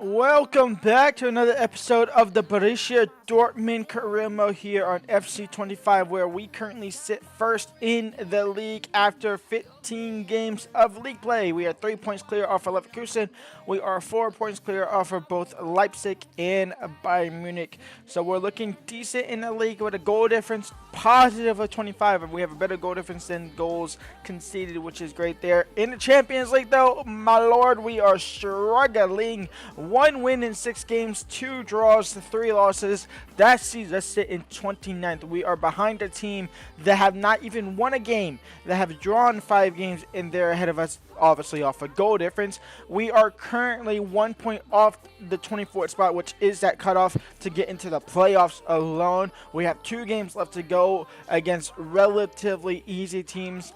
Welcome back to another episode of the Borussia Dortmund Career Mode here on FC25, where we currently sit first in the league after 15 games of league play. We are 3 points clear off of Leverkusen. We are 4 points clear off of both Leipzig and Bayern Munich. So we're looking decent in the league with a goal difference positive of 25, and we have a better goal difference than goals conceded, which is great there. In the Champions League, though, my lord, we are struggling. 1 win in 6 games, 2 draws, 3 losses. That sees us sit in 29th. We are behind a team that have not even won a game, that have drawn 5 games, and they're ahead of us, obviously, off a goal difference. We are currently 1 point off the 24th spot, which is that cutoff to get into the playoffs alone. We have 2 games left to go against relatively easy teams.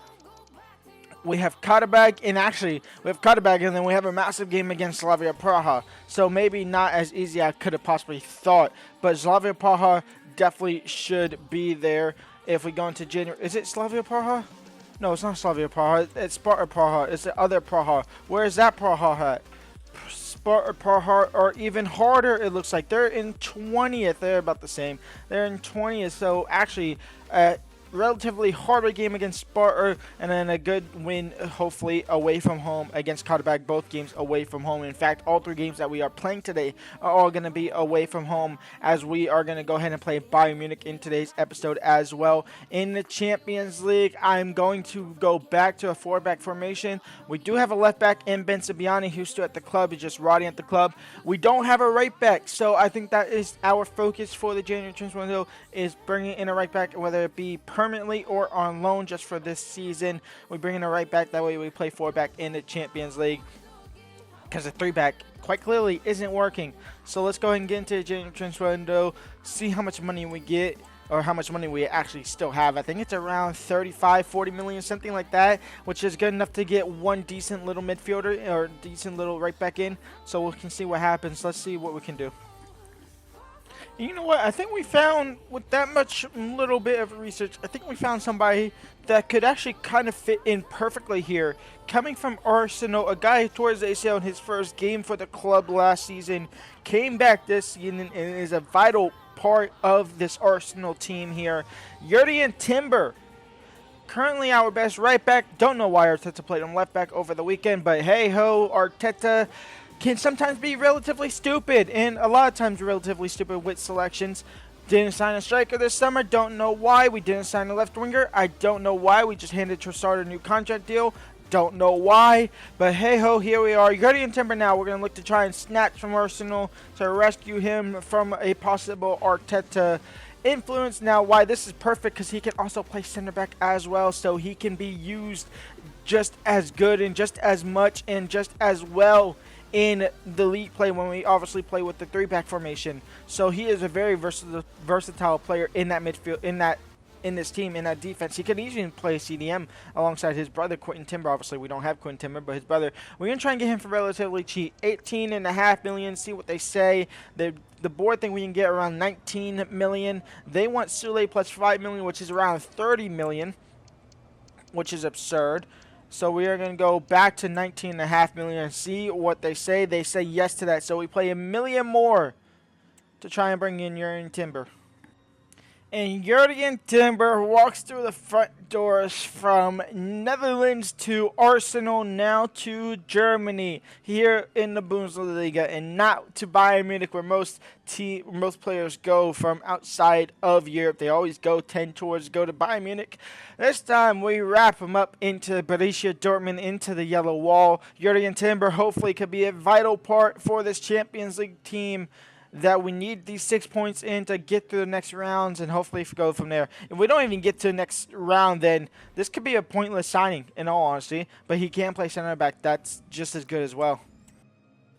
We have Karabag, and actually, we have Karabag, and then we have a massive game against Slavia Praha. So maybe not as easy as I could have possibly thought, but Slavia Praha definitely should be there if we go into January. Is it Slavia Praha? No, it's not Slavia Praha. It's Sparta Praha. It's the other Praha. Where is that Praha at? Sparta Praha, or even harder, it looks like. They're in 20th. They're about the same. They're in 20th. So actually, relatively harder game against Sparta, and then a good win, hopefully, away from home against Karabag. Both games away from home. In fact, all 3 games that we are playing today are all going to be away from home, as we are going to go ahead and play Bayern Munich in today's episode as well. In the Champions League, I'm going to go back to a 4-back formation. We do have a left back in Ben Sabiani, who's still at the club. He's just rotting at the club. We don't have a right back, so I think that is our focus for the January transfer window, is bringing in a right back, whether it be permanently or on loan just for this season. We bring in a right back, that way we play 4-back in the Champions League, because the 3-back quite clearly isn't working. So let's go ahead and get into the January transfer window, see how much money we get, or how much money we actually still have. I think it's around 35-40 million, something like that, which is good enough to get one decent little midfielder or decent little right back in. So we can see what happens. Let's see what we can do. You know what? I think we found, with that much little bit of research, I think we found somebody that could actually kind of fit in perfectly here. Coming from Arsenal, a guy who tore his ACL in his first game for the club last season, came back this season and is a vital part of this Arsenal team here. Jurien Timber, currently our best right back. Don't know why Arteta played him left back over the weekend, but hey ho, Arteta can sometimes be relatively stupid, and a lot of times relatively stupid with selections. Didn't sign a striker this summer. Don't know why. We didn't sign a left winger. I don't know why. We just handed Trossard a new contract deal. Don't know why. But hey ho, here we are. Jurien Timber now. We're going to look to try and snatch from Arsenal to rescue him from a possible Arteta influence. Now, why this is perfect, because he can also play center back as well, so he can be used just as good and just as much and just as well in the league play when we obviously play with the 3-back formation. So he is a very versatile player in that midfield, in this team, in that defense. He could easily play CDM alongside his brother Jurien Timber. Obviously, we don't have Jurien Timber, but his brother. We're gonna try and get him for relatively cheap, 18.5 million. See what they say. The board think we can get around 19 million. They want Sule plus 5 million, which is around 30 million, which is absurd. So we are going to go back to 19.5 million and see what they say. They say yes to that. So we play $1 million more to try and bring in Jurien Timber. And Jurien Timber walks through the front doors from Netherlands to Arsenal, now to Germany, here in the Bundesliga, and not to Bayern Munich, where most players go from outside of Europe. They always tend towards go to Bayern Munich. This time we wrap him up into Borussia Dortmund, into the yellow wall. Jurien Timber hopefully could be a vital part for this Champions League team, that we need these 6 points in to get through the next rounds and hopefully go from there. If we don't even get to the next round, then this could be a pointless signing, in all honesty. But he can play center back. That's just as good as well.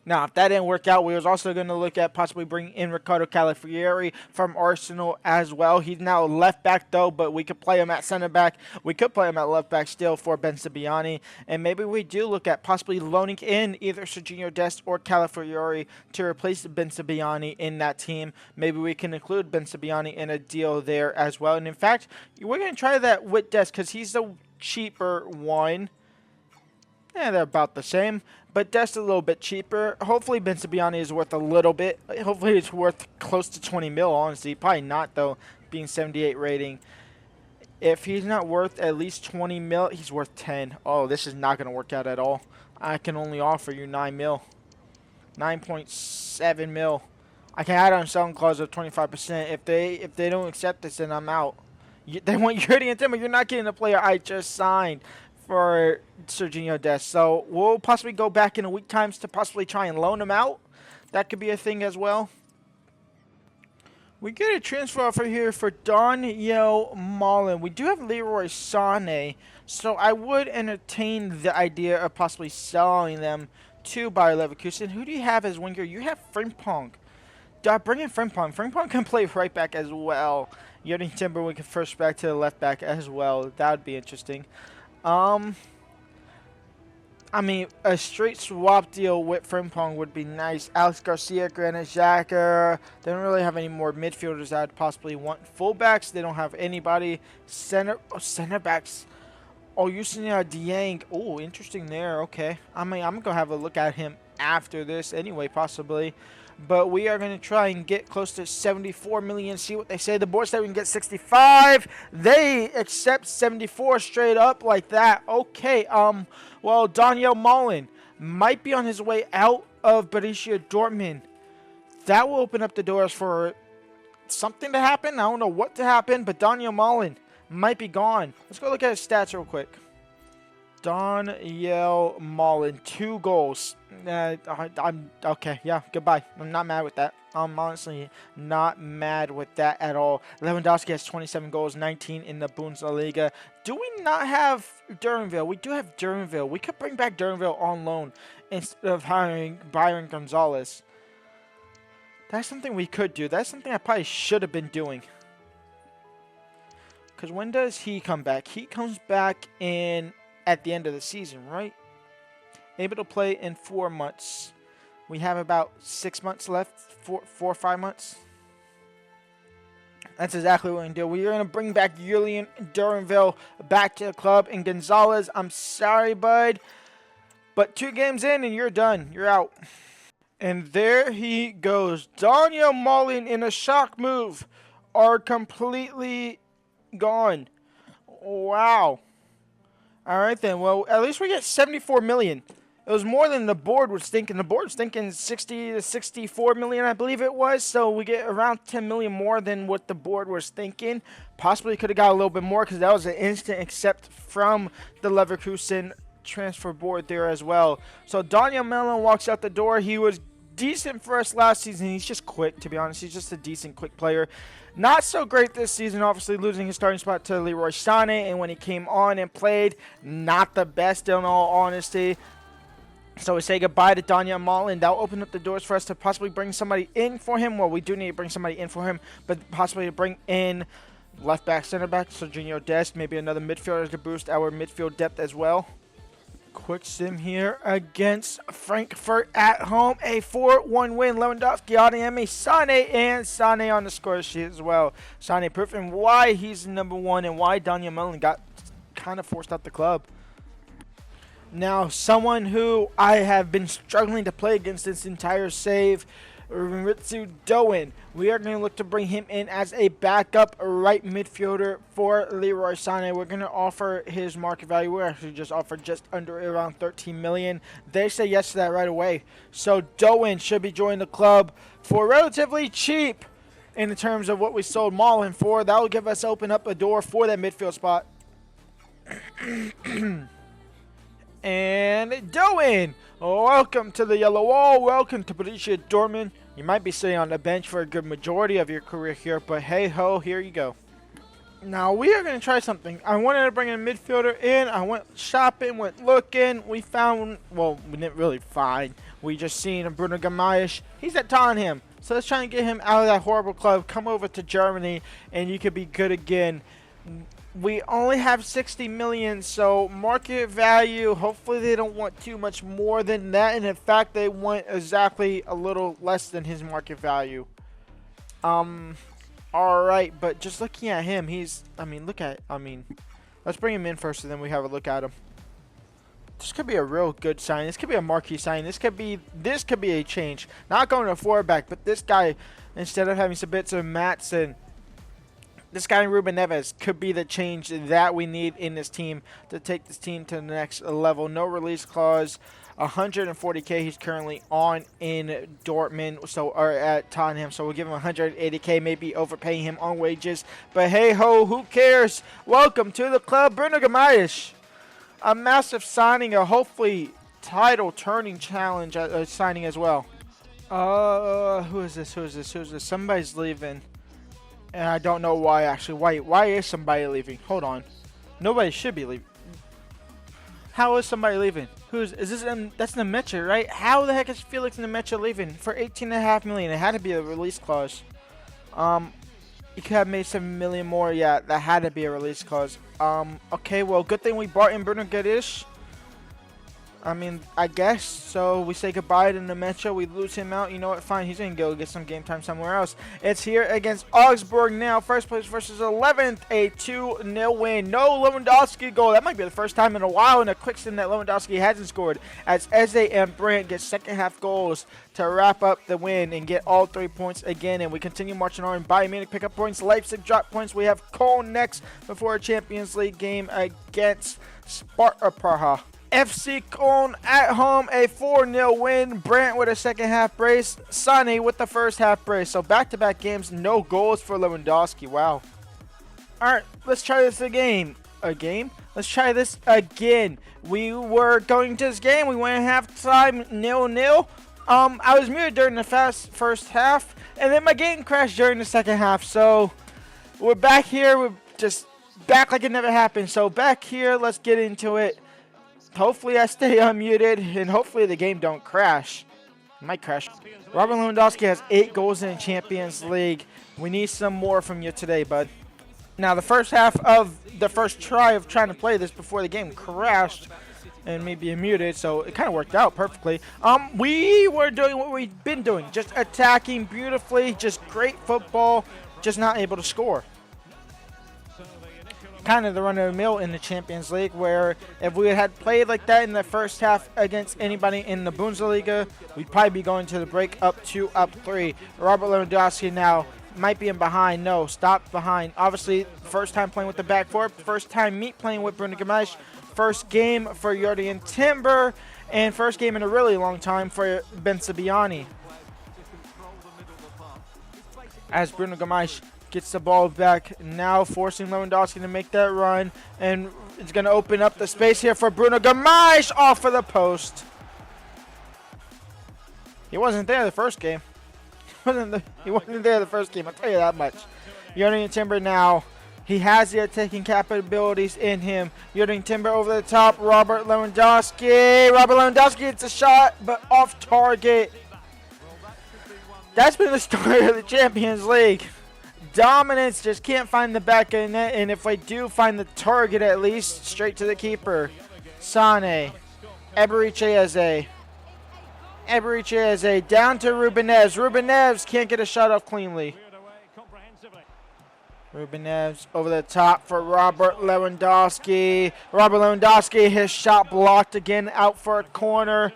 Now, if that didn't work out, we was also going to look at possibly bringing in Ricardo Calafiori from Arsenal as well. He's now left back, though, but we could play him at center back. We could play him at left back still for Ben Sabiani. And maybe we do look at possibly loaning in either Serginho Dest or Calafiori to replace Ben Sabiani in that team. Maybe we can include Ben Sabiani in a deal there as well. And in fact, we're going to try that with Dest because he's the cheaper one. Yeah, they're about the same. but that's a little bit cheaper. Hopefully Ben Sabiani is worth a little bit. Hopefully it's worth close to 20 mil, honestly. Probably not, though, being 78 rating. If he's not worth at least 20 mil, he's worth 10. Oh, this is not going to work out at all. I can only offer you 9 mil. 9.7 mil. I can add on selling clause of 25%. If they don't accept this, then I'm out. They want Jurien Timber. You're not getting a player I just signed for Serginho Dest. So we'll possibly go back in a week times to possibly try and loan him out. That could be a thing as well. We get a transfer offer here for Daniel Mullen. We do have Leroy Sané, so I would entertain the idea of possibly selling them to Bayer Leverkusen. Who do you have as winger? You have Frimpong. Bring in Frimpong. Frimpong can play right back as well. Jurien Timber, we can first back to the left back as well. That would be interesting. I mean, a straight swap deal with Frimpong would be nice. Alex Garcia, Granit Xhaka. They don't really have any more midfielders I'd possibly want. Fullbacks, they don't have anybody. Center backs. Oh, Yusunya Dieng. Oh, interesting there. Okay. I mean, I'm going to have a look at him after this anyway, possibly. But we are going to try and get close to 74 million. See what they say. The board said we can get 65. They accept 74 straight up like that. Okay. Well, Daniel Mullen might be on his way out of Borussia Dortmund. That will open up the doors for something to happen. I don't know what to happen, but Daniel Mullen might be gone. Let's go look at his stats real quick. Daniel Mullen, 2 goals. I'm okay. Yeah, goodbye. I'm not mad with that. I'm honestly not mad with that at all. Lewandowski has 27 goals, 19 in the Bundesliga. Do we not have Duranville? We do have Duranville. We could bring back Duranville on loan instead of hiring Byron Gonzalez. That's something we could do. That's something I probably should have been doing. Because when does he come back? He comes back at the end of the season, right? Able to play in 4 months. We have about 6 months left, 4 or 5 months. That's exactly what we're going to do. We're going to bring back Julian Duranville back to the club. And Gonzalez, I'm sorry, bud, but 2 games in and you're done. You're out. And there he goes. Daniel Mullen, in a shock move, are completely gone. Wow. All right, then. Well, at least we get 74 million. It was more than the board was thinking. The board was thinking 60 to 64 million, I believe it was. So we get around 10 million more than what the board was thinking. Possibly could have got a little bit more because that was an instant accept from the Leverkusen transfer board there as well. So Daniel Mullen walks out the door. He was decent for us last season. He's just quick, to be honest. He's just a decent, quick player. Not so great this season, obviously losing his starting spot to Leroy Sané. And when he came on and played, not the best in all honesty. So we say goodbye to Daniel Mullen. That'll open up the doors for us to possibly bring somebody in for him. Well, we do need to bring somebody in for him, but possibly to bring in left back, center back, Serginho Dest, maybe another midfielder to boost our midfield depth as well. Quick sim here against Frankfurt at home. A 4-1 win. Lewandowski, Adeyemi, Sané, and Sané on the score sheet as well. Sané proving why he's number 1 and why Daniel Mullen got kind of forced out the club. Now, someone who I have been struggling to play against this entire save, Ritsu Doan. We are going to look to bring him in as a backup right midfielder for Leroy Sané. We're going to offer his market value. We're actually just offered just under around 13 million. They say yes to that right away. So Doan should be joining the club for relatively cheap in terms of what we sold Mullen for. That will give us open up a door for that midfield spot. And Doan, welcome to the Yellow Wall. Welcome to Borussia Dortmund. You might be sitting on the bench for a good majority of your career here, but hey ho, here you go. Now we are going to try something. I wanted to bring a midfielder in. I went shopping, went looking. We found, well, we didn't really find. We just seen a Bruno Guimaraes. He's at Tottenham. So let's try and get him out of that horrible club. Come over to Germany, and you could be good again. We only have 60 million, so market value, hopefully they don't want too much more than that. And in fact, they want exactly a little less than his market value. Alright, but just looking at him, let's bring him in first and then we have a look at him. This could be a real good sign. This could be a marquee sign. This could be a change. Not going to a 4-back, but this guy, instead of having Sabitzer, Matson, this guy Ruben Neves could be the change that we need in this team to take this team to the next level. No release clause. 140K he's currently on in Dortmund, or at Tottenham, so we'll give him 180K, maybe overpaying him on wages. But hey ho, who cares? Welcome to the club, Bruno Guimaraes. A massive signing, a hopefully title turning challenge signing as well. Who is this? Somebody's leaving. And I don't know why, actually. Why is somebody leaving? Hold on. Nobody should be leaving. How is somebody leaving? Is this? That's Nemecha, right? How the heck is Felix Nemecha leaving for 18.5 million? It had to be a release clause. You could have made 7 million more. Yeah, that had to be a release clause. Okay, well, good thing we brought in Bruno Guimaraes. I mean, I guess. So we say goodbye to Nemecha. We lose him out. You know what? Fine. He's going to go get some game time somewhere else. It's here against Augsburg now. First place versus 11th. A 2-0 win. No Lewandowski goal. That might be the first time in a while in a quick sim that Lewandowski hasn't scored. As Eze and Brandt get second half goals to wrap up the win and get all 3 points again. And we continue marching on. Bayern Munich pick up points. Leipzig drop points. We have Cologne next before a Champions League game against Sparta Praha. FC Cologne at home, a 4-0 win. Brandt with a second half brace. Sané with the first half brace. So back-to-back games, no goals for Lewandowski. Wow. All right, let's try this again. Let's try this again. We were going to this game. We went halftime 0-0. I was muted during the first half, and then my game crashed during the second half. So we're back here. We're just back like it never happened. So back here, let's get into it. Hopefully I stay unmuted, and hopefully the game don't crash. It might crash. Robert Lewandowski has 8 goals in the Champions League. We need some more from you today, bud. Now, the first half of the first try of trying to play this before the game crashed and me being muted, so it kind of worked out perfectly. We were doing what we've been doing, just attacking beautifully, just great football, just not able to score. Kind of the run of the mill in the Champions League, where if we had played like that in the first half against anybody in the Bundesliga, we'd probably be going to the break up 3. Robert Lewandowski now might be in behind. No, stop behind. Obviously, first time playing with the back four, first time me playing with Bruno Guimaraes, first game for Jurien Timber, and first game in a really long time for Ben Sabiani. As Bruno Guimaraes gets the ball back, now forcing Lewandowski to make that run, and it's going to open up the space here for Bruno Guimaraes off of the post. He wasn't there the first game. He wasn't there the first game, I'll tell you that much. Jurien Timber now, he has the attacking capabilities in him. Jurien Timber over the top, Robert Lewandowski. Robert Lewandowski gets a shot, but off target. That's been the story of the Champions League. Dominance, just can't find the back of the net, and if we do find the target, at least straight to the keeper. Sané, Eberechi Eze, down to Ruben Neves. Ruben Neves can't get a shot off cleanly. Ruben Neves over the top for Robert Lewandowski. Robert Lewandowski, his shot blocked again, out for a corner.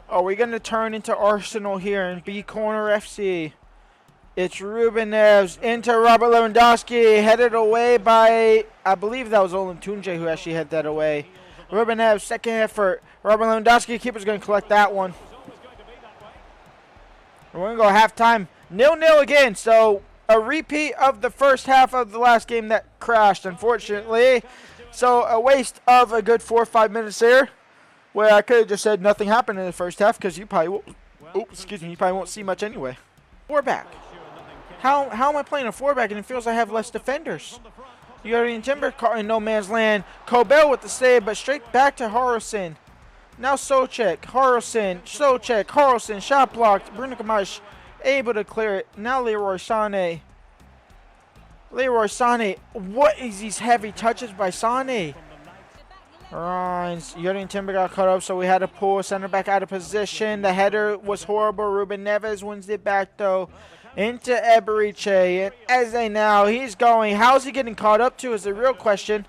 Are we going to turn into Arsenal here and be corner FC? It's Ruben Neves into Robert Lewandowski, headed away by, I believe that was Olin Tunje who actually had that away. Ruben Neves, second effort. Robert Lewandowski, keeper's going to collect that one. We're going to go halftime 0-0 again. So a repeat of the first half of the last game that crashed, unfortunately. So a waste of a good 4 or 5 minutes there, where I could have just said nothing happened in the first half because you probably won't, you probably won't see much anyway. 4-back. How am I playing a 4-back and it feels I have less defenders? Jurien Timber caught in no man's land. Kobel with the save, but straight back to Harrelson. Now Socek, Harrelson, shot blocked. Bruno Guimaraes able to clear it. Now Leroy Sané. What is these heavy touches by Sané? Jurien Timber got cut up, so we had to pull a center back out of position. The header was horrible. Ruben Neves wins it back, though, into Eberechi. And Eze now, he's going. How's he getting caught up to is the real question.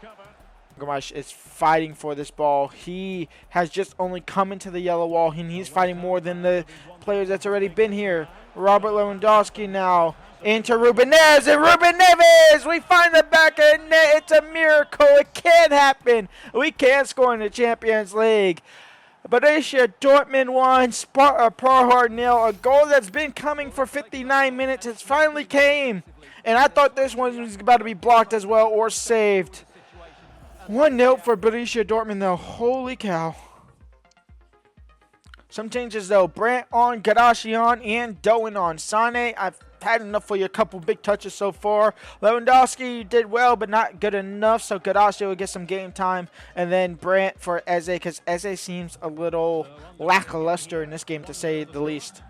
Gamash is fighting for this ball. He has just only come into the yellow wall, and he's fighting more than the players that's already been here. Robert Lewandowski now into Ruben Neves, and Ruben Neves! We find the back of the net. It's a miracle. It can happen. We can score in the Champions League. Borussia Dortmund 1, Sparta Prague 0. A goal that's been coming for 59 minutes. It finally came. And I thought this one was about to be blocked as well or saved. 1-0 for Borussia Dortmund, though. Holy cow. Some changes, though. Brandt on, Gadashi on, and Doan on. Sane, I've had enough for you. A couple big touches so far. Lewandowski did well, but not good enough, so Gadashi will get some game time. And then Brandt for Eze, because Eze seems a little lackluster in this game, to say the least.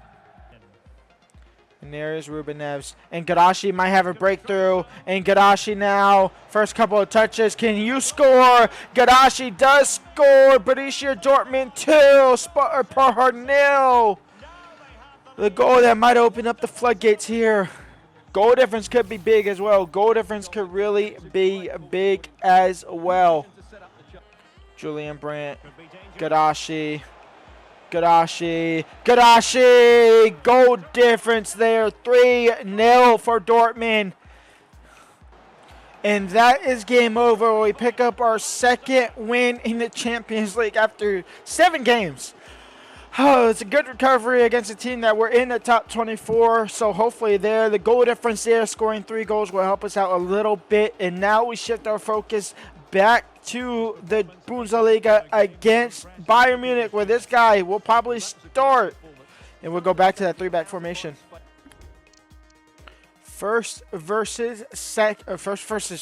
And there is Ruben Neves. And Gadashi might have a breakthrough. And Gadashi now, first couple of touches. Can you score? Gadashi does score. Borussia Dortmund 2. Sparta Prague 0. The goal that might open up the floodgates here. Goal difference could be big as well. Goal difference could really be big as well. Jurien Brandt. Gadashi. Goal difference there. 3-0 for Dortmund. And that is game over. We pick up our second win in the Champions League after 7 games. Oh, it's a good recovery against a team that we're in the top 24. So hopefully the goal difference there, scoring 3 goals, will help us out a little bit. And now we shift our focus back to the Bundesliga against Bayern Munich, where this guy will probably start. And we'll go back to that 3-back formation. First versus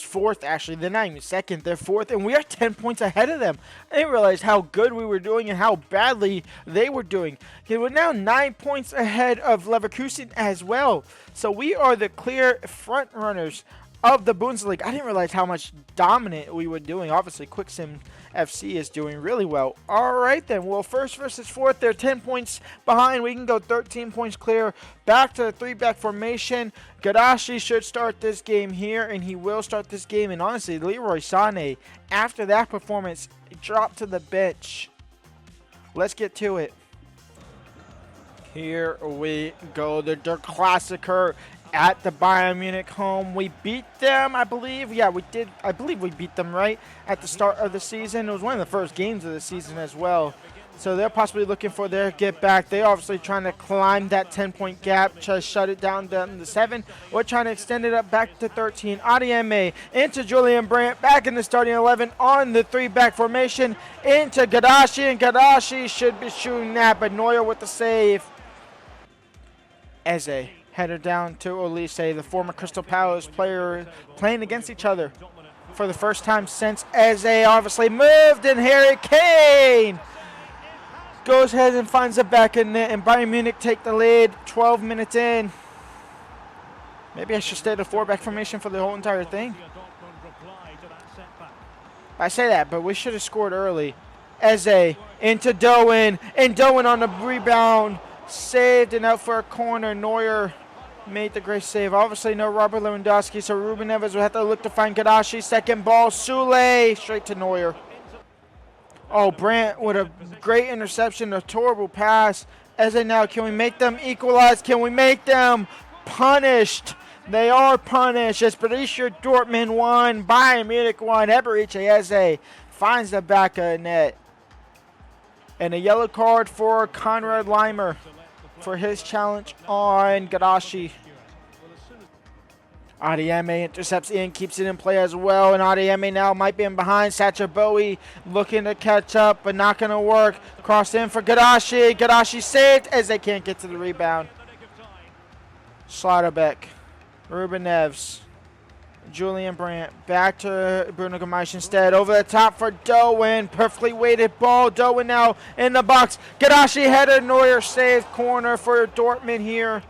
fourth, actually. They're not even second, they're fourth, and we are 10 points ahead of them. I didn't realize how good we were doing and how badly they were doing. Okay, we're now 9 points ahead of Leverkusen as well. So we are the clear front runners of the Bundesliga. I didn't realize how much dominant we were doing. Obviously, Quicksim FC is doing really well. All right, then. Well, first versus fourth, they're 10 points behind. We can go 13 points clear. Back to the 3-back formation. Gadashi should start this game here, and he will start this game. And honestly, Leroy Sané, after that performance, dropped to the bench. Let's get to it. Here we go. The Der Klassiker at the Bayern Munich home. We beat them, I believe. Yeah, we did. I believe we beat them right at the start of the season. It was one of the first games of the season as well. So they're possibly looking for their get back. They're obviously trying to climb that 10-point gap, try to shut it down to 7. We're trying to extend it up back to 13. Adieme into Jurien Brandt, back in the starting 11 on the 3-back formation, into Gadashi, and Gadashi should be shooting that, but Neuer with the save. Eze. Header down to Olise, the former Crystal Palace player, playing against each other for the first time since Eze obviously moved, and Harry Kane goes ahead and finds the back of net, and Bayern Munich take the lead 12 minutes in. Maybe I should stay the 4-back formation for the whole entire thing. I say that, but we should have scored early. Eze into Doan, and Doan on the rebound. Saved and out for a corner. Neuer made the great save. Obviously no Robert Lewandowski, so Ruben Neves will have to look to find Gadashi. Second ball, Sule straight to Neuer. Oh, Brandt with a great interception, a horrible pass. Eze now, can we make them equalize? Can we make them punished? They are punished. It's Borussia Dortmund 1, Bayern Munich 1. Eberiche Eze finds the back of the net. And a yellow card for Konrad Leimer for his challenge on Gadashi. Adieme intercepts in, keeps it in play as well. And Adieme now might be in behind. Sacha Bowie looking to catch up, but not going to work. Cross in for Gadashi. Gadashi saved as they can't get to the rebound. Schlotterbeck. Ruben Neves. Jurien Brandt back to Bruno Guimaraes instead. Over the top for Doan. Perfectly weighted ball. Doan now in the box. Gadashi header. Neuer saved. Corner for Dortmund here.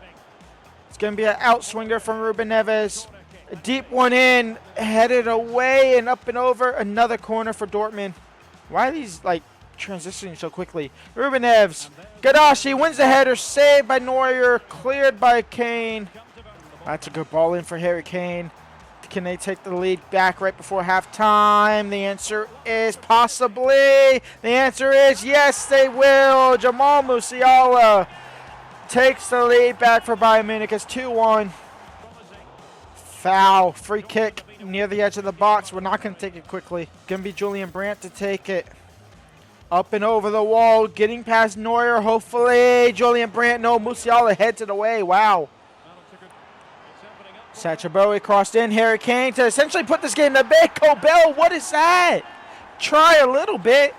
It's going to be an outswinger from Ruben Neves. A deep one in. Headed away and up and over. Another corner for Dortmund. Why are these transitioning so quickly? Ruben Neves. Gadashi wins the header. Saved by Neuer. Cleared by Kane. That's a good ball in for Harry Kane. Can they take the lead back right before halftime? The answer is possibly. The answer is yes, they will. Jamal Musiala takes the lead back for Bayern Munich. It's 2-1. Foul. Free kick near the edge of the box. We're not going to take it quickly. Going to be Jurien Timber to take it. Up and over the wall. Getting past Neuer, hopefully. Jurien Timber. No, Musiala heads it away. Wow. Sacha Bowie crossed in. Harry Kane to essentially put this game to bed. Cobell, what is that? Try a little bit.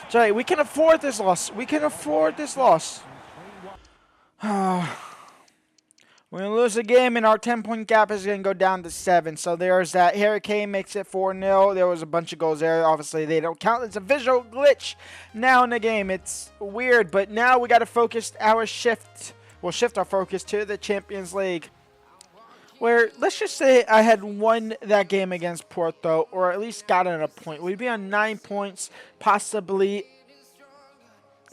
Sorry, we can afford this loss. We can afford this loss. We're going to lose the game, and our 10-point gap is going to go down to 7. So there's that. Harry Kane makes it 4-0. There was a bunch of goals there. Obviously, they don't count. It's a visual glitch now in the game. It's weird, but now we got to focus our shift. We'll shift our focus to the Champions League, where let's just say I had won that game against Porto, or at least gotten a point. We'd be on 9 points, possibly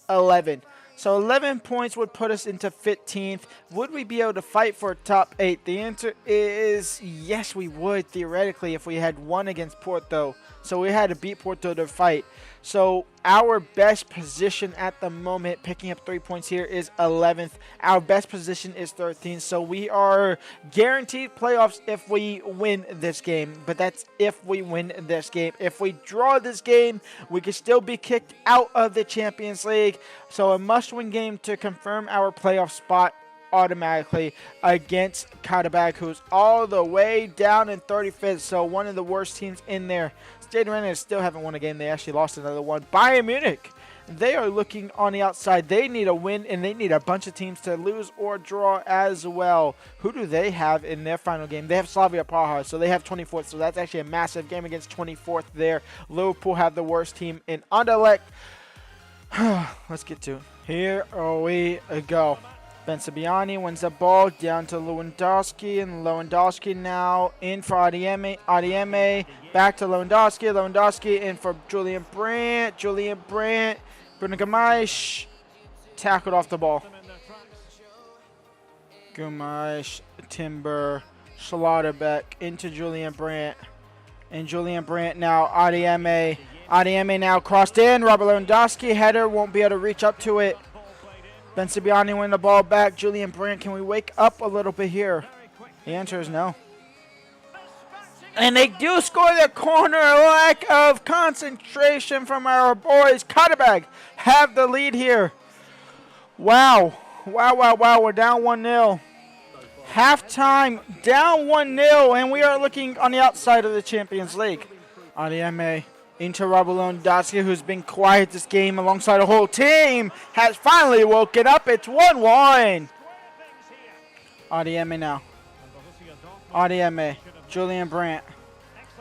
11. So 11 points would put us into 15th. Would we be able to fight for top 8? The answer is yes, we would, theoretically, if we had won against Porto. So we had to beat Porto to fight. So our best position at the moment, picking up 3 points here, is 11th. Our best position is 13th. So we are guaranteed playoffs if we win this game. But that's if we win this game. If we draw this game, we could still be kicked out of the Champions League. So a must-win game to confirm our playoff spot automatically against Karabakh, who's all the way down in 35th. So one of the worst teams in there. Stade Rennais still haven't won a game. They actually lost another one. Bayern Munich, they are looking on the outside. They need a win, and they need a bunch of teams to lose or draw as well. Who do they have in their final game? They have Slavia Praha, so they have 24th. So that's actually a massive game against 24th there. Liverpool have the worst team in Anderlecht. Let's get to it. Here we go. Ben Sabiani wins the ball down to Lewandowski, and Lewandowski now in for Adieme. Adieme back to Lewandowski. Lewandowski in for Jurien Timber. Jurien Timber. Bruno Guimaraes tackled off the ball. Guimaraes, Timber, Schlotterbeck into Jurien Timber. And Jurien Timber now Adieme. Adieme now crossed in. Robert Lewandowski header, won't be able to reach up to it. Ben Sabiani win the ball back. Jurien Timber, can we wake up a little bit here? The answer is no. And they do score the corner. Lack of concentration from our boys. Karabakh have the lead here. Wow. Wow, wow, wow. We're down 1-0. Halftime, down 1-0, and we are looking on the outside of the Champions League. Adieme into Robert Lewandowski, who's been quiet this game alongside the whole team, has finally woken up. It's 1-1. Adieme now. Adieme. Jurien Timber.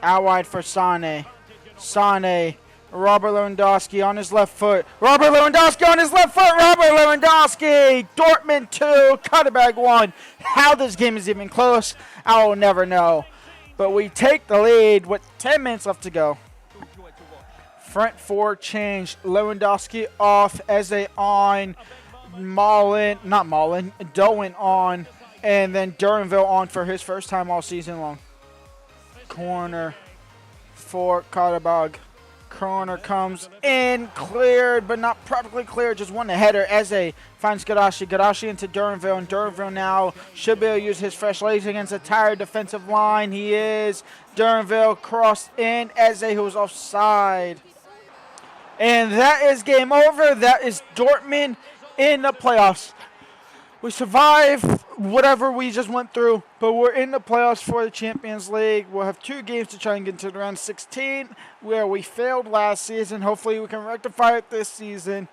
Out wide for Sane. Sane. Robert Lewandowski on his left foot. Robert Lewandowski on his left foot. Robert Lewandowski. Dortmund 2. Karabakh 1. How this game is even close, I will never know. But we take the lead with 10 minutes left to go. Front four changed. Lewandowski off, Eze on, Doan on, and then Duranville on for his first time all season long. Corner for Karabakh. Corner comes in, cleared, but not perfectly cleared. Just won the header. Eze finds Gadashi. Gadashi into Duranville, and Duranville now should be able to use his fresh legs against a tired defensive line. He is. Duranville crossed in. Eze, who was offside. And that is game over. That is Dortmund in the playoffs. We survived whatever we just went through, but we're in the playoffs for the Champions League. We'll have 2 games to try and get to the round 16, where we failed last season. Hopefully we can rectify it this season.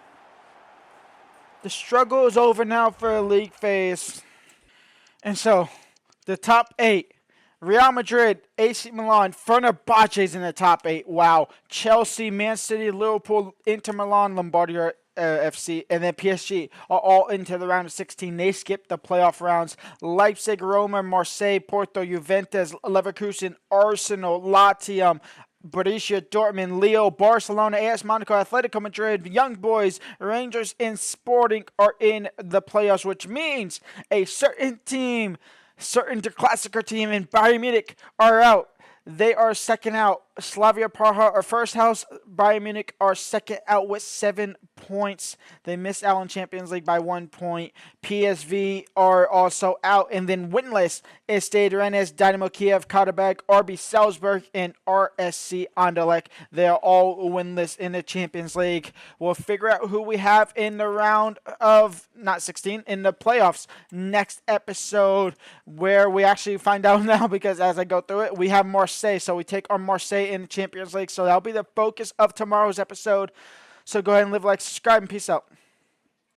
The struggle is over now for the league phase. And so, the top 8. Real Madrid, AC Milan, Fenerbahce's in the top 8. Wow. Chelsea, Man City, Liverpool, Inter Milan, Lombardia FC, and then PSG are all into the round of 16. They skipped the playoff rounds. Leipzig, Roma, Marseille, Porto, Juventus, Leverkusen, Arsenal, Latium, Borussia Dortmund, Lille, Barcelona, AS Monaco, Atletico Madrid, Young Boys, Rangers, and Sporting are in the playoffs, which means a certain team Certain Der Klassiker team in Bayern Munich are out. They are second out. Slavia Praha are first house. Bayern Munich are second out with 7 points. They missed out in Champions League by 1 point. PSV are also out. And then winless is Stade Rennes, Dynamo Kiev, Karabakh, RB Salzburg, and RSC Anderlecht. They are all winless in the Champions League. We'll figure out who we have in the round of, not 16, in the playoffs next episode, where we actually find out now, because as I go through it, we have Marseille. So we take on Marseille in the Champions League. So that'll be the focus of tomorrow's episode. So go ahead and live, like, subscribe, and peace out.